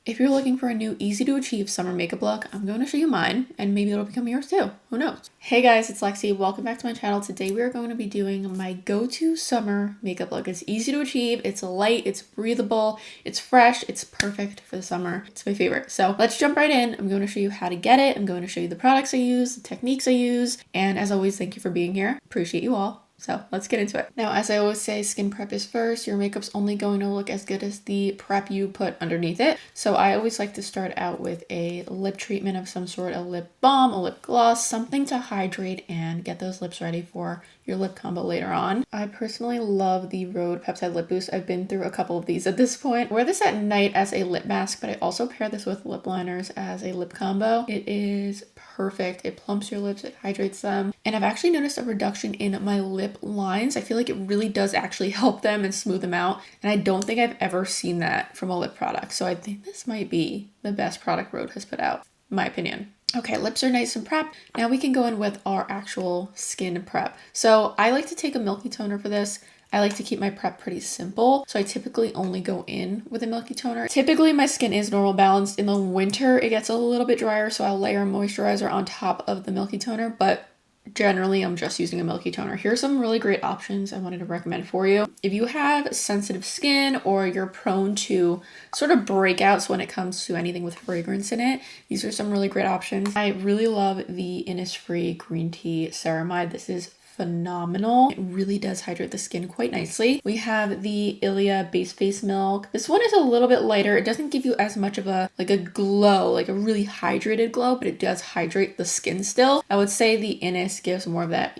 If you're looking for a new easy to achieve summer makeup look, I'm going to show you mine and maybe it'll become yours too. Who knows? Hey guys, it's Lexi. Welcome back to my channel. Today we are going to be doing my go-to summer makeup look. It's easy to achieve, it's light, it's breathable, it's fresh, it's perfect for the summer. It's my favorite. So let's jump right in. I'm going to show you how to get it. I'm going to show you the products I use, the techniques I use, and as always, thank you for being here. Appreciate you all. So let's get into it. Now, as I always say, skin prep is first. Your makeup's only going to look as good as the prep you put underneath it. So I always like to start out with a lip treatment of some sort, a lip balm, a lip gloss, something to hydrate and get those lips ready for your lip combo later on. I personally love the Rhode Peptide Lip Boost. I've been through a couple of these at this point. I wear this at night as a lip mask, but I also pair this with lip liners as a lip combo. It is perfect. It plumps your lips, it hydrates them. And I've actually noticed a reduction in my lip lines. I feel like it really does actually help them and smooth them out. And I don't think I've ever seen that from a lip product. So I think this might be the best product Rhode has put out, in my opinion. Okay, lips are nice and prepped. Now we can go in with our actual skin prep. So I like to take a milky toner for this. I like to keep my prep pretty simple. So I typically only go in with a milky toner. Typically my skin is normal balanced. In the winter, it gets a little bit drier, so I'll layer a moisturizer on top of the milky toner, but generally I'm just using a milky toner. Here's some really great options I wanted to recommend for you. If you have sensitive skin or you're prone to sort of breakouts when it comes to anything with fragrance in it, these are some really great options. I really love the Innisfree Green Tea Ceramide. This is phenomenal. It really does hydrate the skin quite nicely. We have the Ilia Base Face Milk. This one is a little bit lighter. It doesn't give you as much of a glow, like a really hydrated glow, but it does hydrate the skin still. I would say the Innis gives more of that,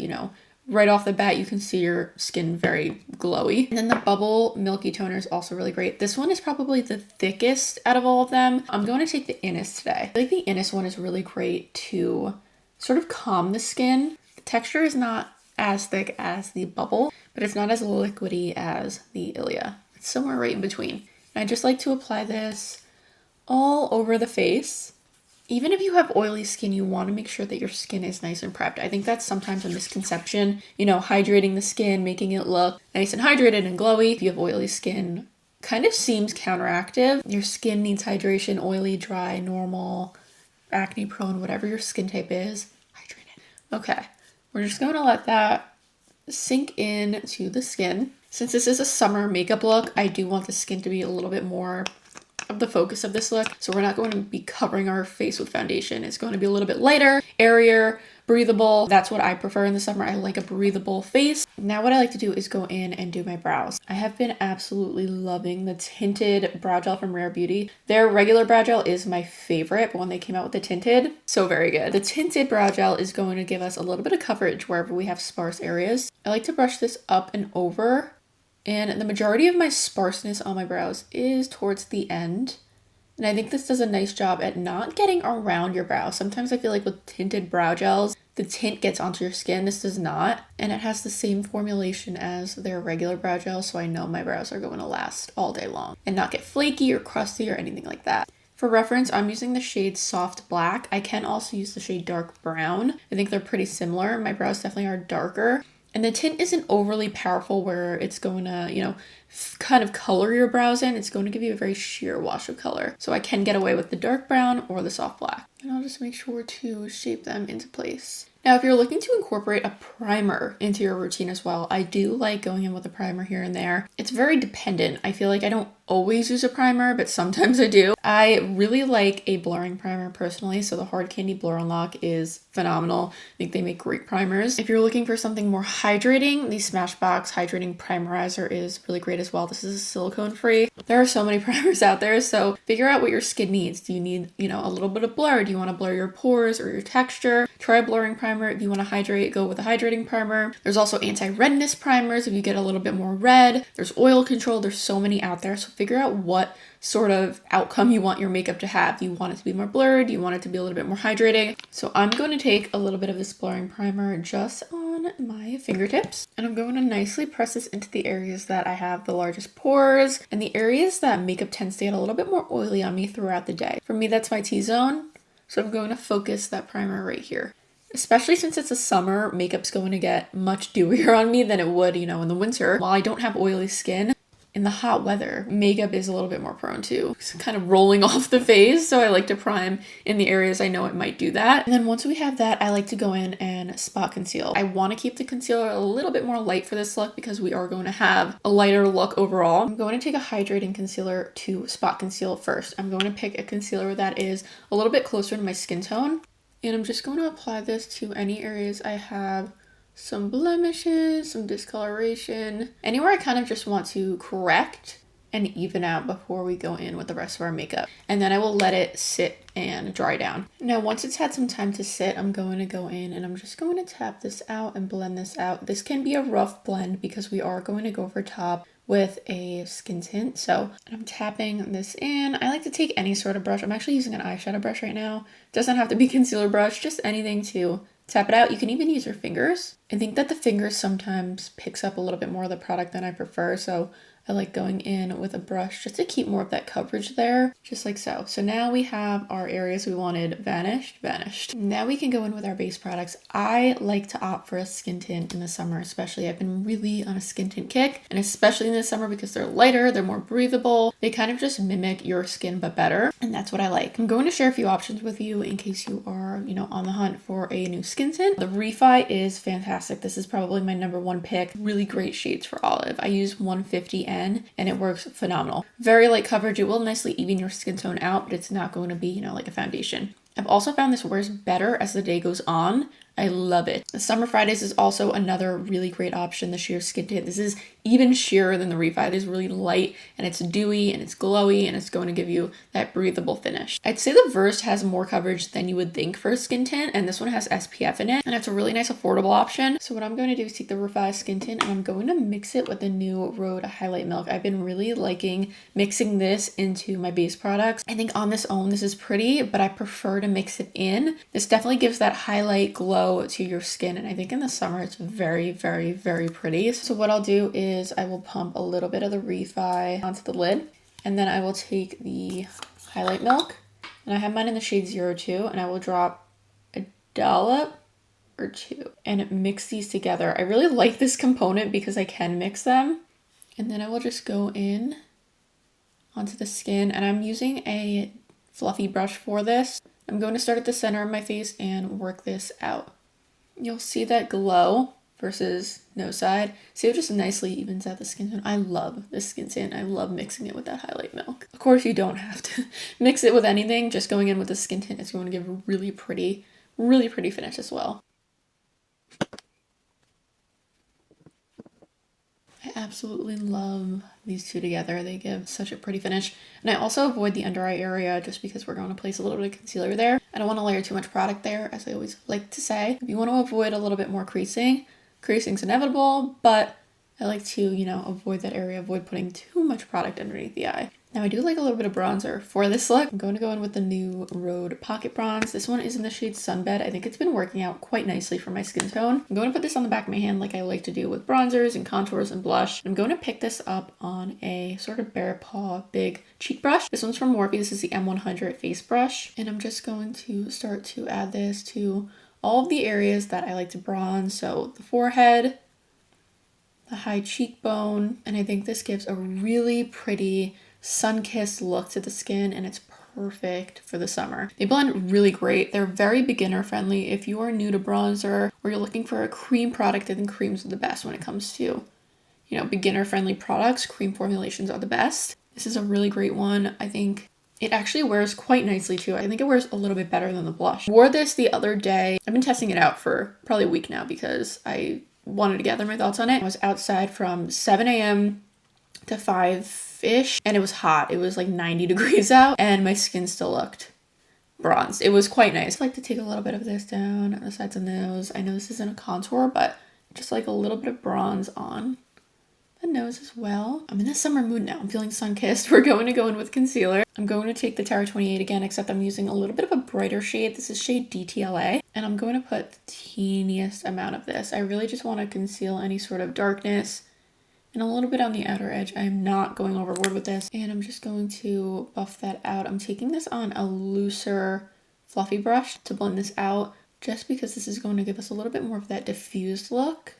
right off the bat, you can see your skin very glowy. And then the Bubble Milky Toner is also really great. This one is probably the thickest out of all of them. I'm going to take the Innis today. I think the Innis one is really great to sort of calm the skin. The texture is not as thick as the Bubble, but it's not as liquidy as the Ilia. It's somewhere right in between. And I just like to apply this all over the face. Even if you have oily skin, you want to make sure that your skin is nice and prepped. I think that's sometimes a misconception, hydrating the skin, making it look nice and hydrated and glowy. If you have oily skin, kind of seems counteractive. Your skin needs hydration, oily, dry, normal, acne prone, whatever your skin type is, hydrated. Okay. We're just going to let that sink in to the skin. Since this is a summer makeup look, I do want the skin to be a little bit more of the focus of this look. So we're not going to be covering our face with foundation. It's going to be a little bit lighter, airier, breathable. That's what I prefer in the summer. I like a breathable face. Now what I like to do is go in and do my brows. I have been absolutely loving the tinted brow gel from Rare Beauty. Their regular brow gel is my favorite, but when they came out with the tinted, so very good. The tinted brow gel is going to give us a little bit of coverage wherever we have sparse areas. I like to brush this up and over, and the majority of my sparseness on my brows is towards the end. And I think this does a nice job at not getting around your brow. Sometimes I feel like with tinted brow gels, the tint gets onto your skin. This does not. And it has the same formulation as their regular brow gel, so I know my brows are going to last all day long and not get flaky or crusty or anything like that. For reference, I'm using the shade Soft Black. I can also use the shade Dark Brown. I think they're pretty similar. My brows definitely are darker. And the tint isn't overly powerful where it's going to, kind of color your brows in. It's going to give you a very sheer wash of color. So I can get away with the dark brown or the soft black. And I'll just make sure to shape them into place. Now, if you're looking to incorporate a primer into your routine as well, I do like going in with a primer here and there. It's very dependent. I feel like I don't always use a primer, but sometimes I do. I really like a blurring primer personally, so the Hard Candy Blur Unlock is phenomenal. I think they make great primers. If you're looking for something more hydrating, the Smashbox Hydrating Primerizer is really great as well. This is silicone free. There are so many primers out there, so figure out what your skin needs. Do you need, a little bit of blur? Do you want to blur your pores or your texture? Try a blurring primer. If you want to hydrate, go with a hydrating primer. There's also anti-redness primers if you get a little bit more red. There's oil control. There's so many out there, so figure out what sort of outcome you want your makeup to have. Do you want it to be more blurred? Do you want it to be a little bit more hydrating? So I'm going to take a little bit of this blurring primer just on my fingertips, and I'm going to nicely press this into the areas that I have the largest pores and the areas that makeup tends to get a little bit more oily on me throughout the day. For me, that's my T-zone. So I'm going to focus that primer right here. Especially since it's a summer, makeup's going to get much dewier on me than it would, in the winter. While I don't have oily skin, in the hot weather, makeup is a little bit more prone to kind of rolling off the face. So I like to prime in the areas I know it might do that. And then once we have that, I like to go in and spot conceal. I want to keep the concealer a little bit more light for this look because we are going to have a lighter look overall. I'm going to take a hydrating concealer to spot conceal first. I'm going to pick a concealer that is a little bit closer to my skin tone. And I'm just going to apply this to any areas I have some blemishes, some discoloration, anywhere I kind of just want to correct and even out before we go in with the rest of our makeup. And then I will let it sit and dry down. Now, once it's had some time to sit, I'm going to go in and I'm just going to tap this out and blend this out. This can be a rough blend because we are going to go over top with a skin tint. So I'm tapping this in. I like to take any sort of brush. I'm actually using an eyeshadow brush right now. It doesn't have to be concealer brush, just anything to tap it out. You can even use your fingers. I think that the fingers sometimes picks up a little bit more of the product than I prefer. So I like going in with a brush just to keep more of that coverage there, just like so. So now we have our areas we wanted vanished. Now we can go in with our base products. I like to opt for a skin tint in the summer, especially. I've been really on a skin tint kick, and especially in the summer because they're lighter, they're more breathable. They kind of just mimic your skin, but better. And that's what I like. I'm going to share a few options with you in case you are, on the hunt for a new skin tint. The Refi is fantastic. This is probably my number one pick. Really great shades for olive. I use 150N and it works phenomenal. Very light coverage. It will nicely even your skin tone out, but it's not going to be, like a foundation. I've also found this wears better as the day goes on. I love it. The Summer Fridays is also another really great option, the sheer skin tint. This is even sheerer than the Refi. It is really light and it's dewy and it's glowy and it's going to give you that breathable finish. I'd say the Versed has more coverage than you would think for a skin tint, and this one has SPF in it, and it's a really nice affordable option. So what I'm going to do is take the Refi skin tint and I'm going to mix it with the new Rhode Highlight Milk. I've been really liking mixing this into my base products. I think on this own, this is pretty, but I prefer to mix it in. This definitely gives that highlight glow to your skin, and I think in the summer it's very, very, very pretty. So what I'll do is I will pump a little bit of the Refi onto the lid, and then I will take the Highlight Milk, and I have mine in the shade 02, and I will drop a dollop or two and mix these together. I really like this component because I can mix them, and then I will just go in onto the skin, and I'm using a fluffy brush for this. I'm going to start at the center of my face and work this out. You'll see that glow versus no side. See, it just nicely evens out the skin tone. I love this skin tint. I love mixing it with that Highlight Milk. Of course, you don't have to mix it with anything. Just going in with the skin tint is going to give a really pretty finish as well. I absolutely love these two together. They give such a pretty finish. And I also avoid the under eye area just because we're going to place a little bit of concealer there. I don't want to layer too much product there, as I always like to say. If you want to avoid a little bit more creasing, creasing's inevitable, but I like to, avoid that area, avoid putting too much product underneath the eye. Now I do like a little bit of bronzer for this look. I'm going to go in with the new Rhode Pocket Bronze. This one is in the shade Sunbed. I think it's been working out quite nicely for my skin tone. I'm going to put this on the back of my hand like I like to do with bronzers and contours and blush. I'm going to pick this up on a sort of bare paw big cheek brush. This one's from Morphe. This is the M100 face brush. And I'm just going to start to add this to all of the areas that I like to bronze. So the forehead, the high cheekbone, and I think this gives a really pretty sun-kissed look to the skin, and it's perfect for the summer. They blend really great. They're very beginner friendly. If you are new to bronzer or you're looking for a cream product, I think creams are the best when it comes to, beginner friendly products. Cream formulations are the best. This is a really great one. I think it actually wears quite nicely too. I think it wears a little bit better than the blush. Wore this the other day. I've been testing it out for probably a week now because I wanted to gather my thoughts on it. I was outside from 7 a.m. to 5-ish, and it was hot. It was like 90 degrees out, and my skin still looked bronzed. It was quite nice. I like to take a little bit of this down on the sides of the nose. I know this isn't a contour, but just like a little bit of bronze on the nose as well. I'm in the summer mood now. I'm feeling sun-kissed. We're going to go in with concealer. I'm going to take the Terra 28 again, except I'm using a little bit of a brighter shade. This is shade DTLA, and I'm going to put the teeniest amount of this. I really just want to conceal any sort of darkness and a little bit on the outer edge. I am not going overboard with this, and I'm just going to buff that out. I'm taking this on a looser fluffy brush to blend this out, just because this is going to give us a little bit more of that diffused look.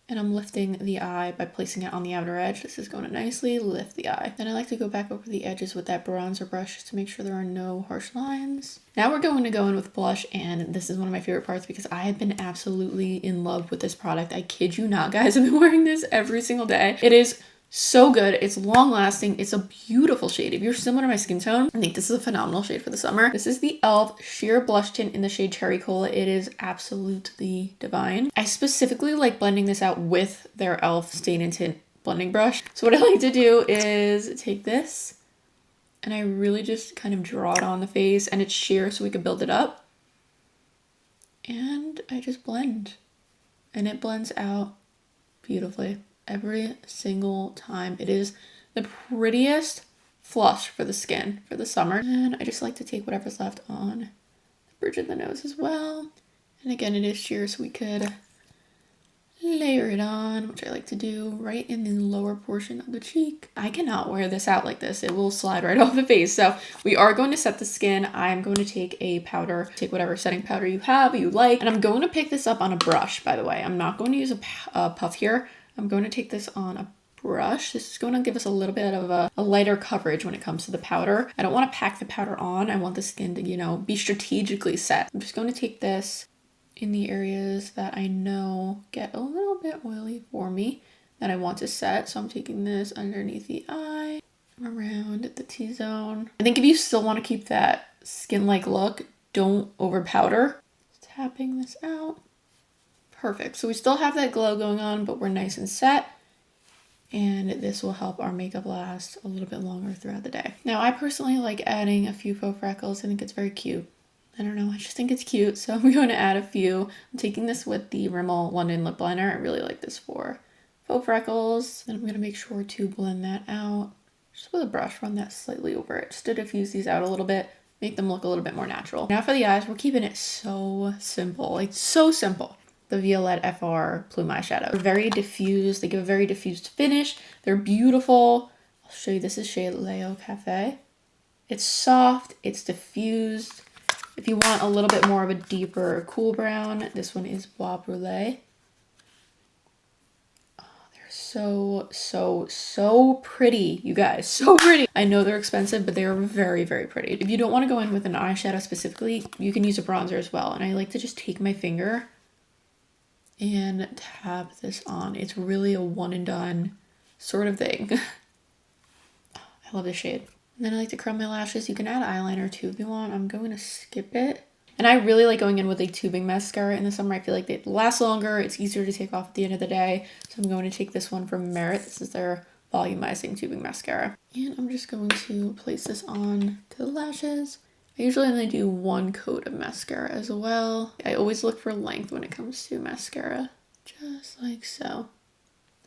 And I'm lifting the eye by placing it on the outer edge. This is going to nicely lift the eye. Then I like to go back over the edges with that bronzer brush just to make sure there are no harsh lines. Now we're going to go in with blush, and this is one of my favorite parts because I have been absolutely in love with this product. I kid you not, guys. I've been wearing this every single day. It is so good. It's long lasting. It's a beautiful shade. If you're similar to my skin tone, I think this is a phenomenal shade for the summer. This is the e.l.f. Sheer Blush Tint in the shade Cherry Cola. It is absolutely divine. I specifically like blending this out with their e.l.f. Stain and Tint blending brush. So what I like to do is take this and I really just kind of draw it on the face, and it's sheer so we can build it up. And I just blend, and it blends out beautifully every single time. It is the prettiest flush for the skin for the summer. And I just like to take whatever's left on the bridge of the nose as well. And again, it is sheer, so we could layer it on, which I like to do right in the lower portion of the cheek. I cannot wear this out like this. It will slide right off the face. So we are going to set the skin. I'm going to take a powder, take whatever setting powder you have, you like, and I'm going to pick this up on a brush, by the way. I'm not going to use a puff here. I'm going to take this on a brush. This is going to give us a little bit of a lighter coverage when it comes to the powder. I don't want to pack the powder on. I want the skin to, you know, be strategically set. I'm just going to take this in the areas that I know get a little bit oily for me that I want to set. So I'm taking this underneath the eye, around the T-zone. I think if you still want to keep that skin-like look, don't over powder. Tapping this out. Perfect. So we still have that glow going on, but we're nice and set. And this will help our makeup last a little bit longer throughout the day. Now, I personally like adding a few faux freckles. I think it's very cute. I don't know, I just think it's cute. So I'm going to add a few. I'm taking this with the Rimmel London Lip Liner. I really like this for faux freckles. Then I'm going to make sure to blend that out. Just with a brush, run that slightly over it, just to diffuse these out a little bit, make them look a little bit more natural. Now for the eyes, we're keeping it so simple, like so simple. The Violette FR Plume eyeshadow. They're very diffused. They give a very diffused finish. They're beautiful. I'll show you. This is shade Leo Cafe. It's soft. It's diffused. If you want a little bit more of a deeper cool brown, this one is Bois Brulee. Oh, they're so pretty, you guys. So pretty. I know they're expensive, but they are very, very pretty. If you don't want to go in with an eyeshadow specifically, you can use a bronzer as well. And I like to just take my finger and tap this on. It's really a one and done sort of thing. I love this shade. And then I like to curl my lashes. You can add eyeliner too if you want. I'm going to skip it. And I really like going in with a tubing mascara in the summer. I feel like they last longer. It's easier to take off at the end of the day. So I'm going to take this one from Merit. This is their Volumizing tubing mascara. And I'm just going to place this on to the lashes. I usually only do one coat of mascara as well. I always look for length when it comes to mascara. Just like so.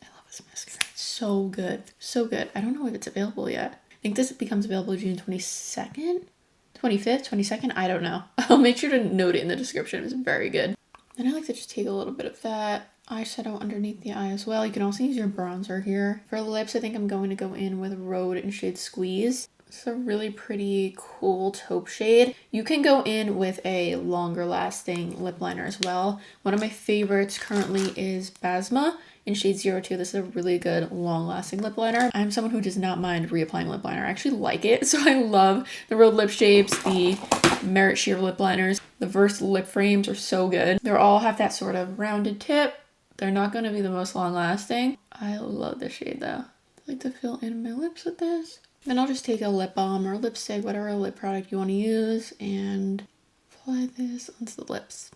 I love this mascara. It's so good. So good. I don't know if it's available yet. I think this becomes available June 22nd, 25th, 22nd. I don't know. I'll make sure to note it in the description. It's very good. And I like to just take a little bit of that eyeshadow underneath the eye as well. You can also use your bronzer here. For lips, I think I'm going to go in with Rhode in shade Squeeze. It's a really pretty cool taupe shade. You can go in with a longer lasting lip liner as well. One of my favorites currently is Basma in shade 02. This is a really good long lasting lip liner. I'm someone who does not mind reapplying lip liner. I actually like it. So I love the Rhode lip shapes, the Merit sheer lip liners. The Verse lip frames are so good. They all have that sort of rounded tip. They're not going to be the most long lasting. I love this shade though. I like to fill in my lips with this. Then I'll just take a lip balm or lipstick, whatever lip product you want to use, and apply this onto the lips.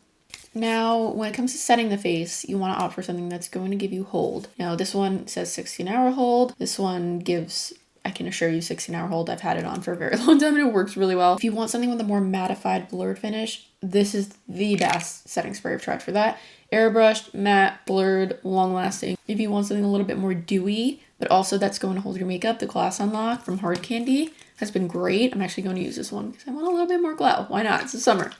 Now, when it comes to setting the face, you want to opt for something that's going to give you hold. Now, this one says 16-hour hold. This one gives, I can assure you, 16-hour hold. I've had it on for a very long time and it works really well. If you want something with a more mattified, blurred finish, this is the best setting spray I've tried for that. Airbrushed, matte, blurred, long-lasting. If you want something a little bit more dewy, but also that's going to hold your makeup, the Glass Unlock from Hard Candy has been great. I'm actually going to use this one because I want a little bit more glow. Why not? It's the summer.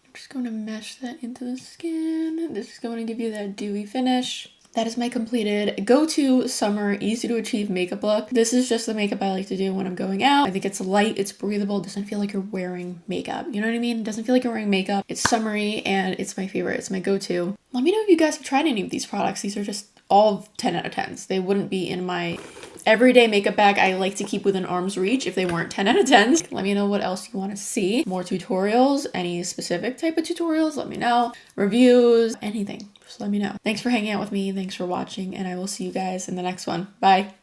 I'm just going to mesh that into the skin. This is going to give you that dewy finish. That is my completed go-to summer, easy to achieve makeup look. This is just the makeup I like to do when I'm going out. I think it's light, it's breathable, it doesn't feel like you're wearing makeup. You know what I mean? It doesn't feel like you're wearing makeup. It's summery and it's my favorite. It's my go-to. Let me know if you guys have tried any of these products. These are just all 10 out of 10s. They wouldn't be in my everyday makeup bag I like to keep within arm's reach if they weren't 10 out of 10s. Let me know what else you want to see. More tutorials, any specific type of tutorials, let me know. Reviews, anything, just let me know. Thanks for hanging out with me. Thanks for watching, and I will see you guys in the next one. Bye.